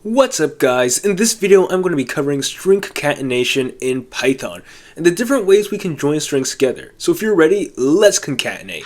What's up guys, in this video I'm going to be covering string concatenation in Python and the different ways we can join strings together. So if you're ready, let's concatenate.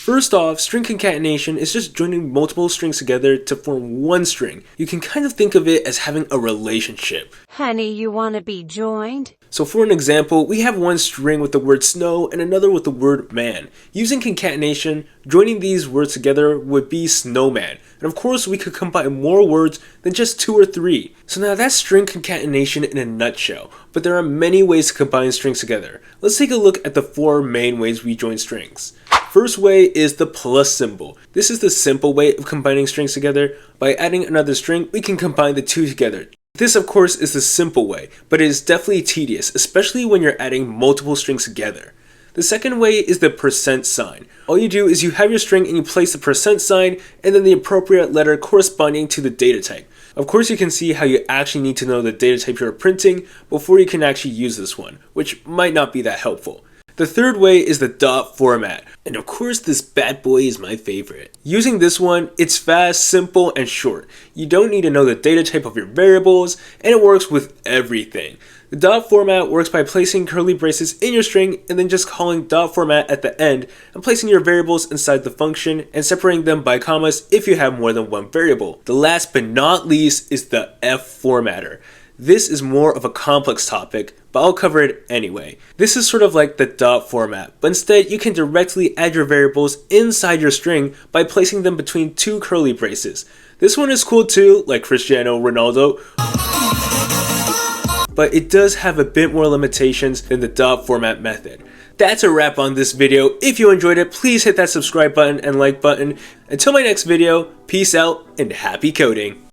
First off, string concatenation is just joining multiple strings together to form one string. You can kind of think of it as having a relationship. Honey, you wanna be joined? So for an example, we have one string with the word snow and another with the word man. Using concatenation, joining these words together would be snowman. And of course we could combine more words than just 2 or 3. So now that's string concatenation in a nutshell, but there are many ways to combine strings together. Let's take a look at the 4 main ways we join strings. First way is the plus symbol. This is the simple way of combining strings together. By adding another string, we can combine the two together. This of course is the simple way, but it is definitely tedious, especially when you're adding multiple strings together. The second way is the percent sign. All you do is you have your string and you place the percent sign and then the appropriate letter corresponding to the data type. Of course you can see how you actually need to know the data type you're printing before you can actually use this one, which might not be that helpful. The third way is the dot format, and of course this bad boy is my favorite. Using this one, it's fast, simple, and short. You don't need to know the data type of your variables, and it works with everything. The dot format works by placing curly braces in your string and then just calling dot format at the end and placing your variables inside the function and separating them by commas if you have more than one variable. The last but not least is the F formatter. This is more of a complex topic, but I'll cover it anyway. This is sort of like the dot format, but instead you can directly add your variables inside your string by placing them between 2 curly braces. This one is cool too, like Cristiano Ronaldo, but it does have a bit more limitations than the dot format method. That's a wrap on this video. If you enjoyed it, please hit that subscribe button and like button. Until my next video, peace out and happy coding.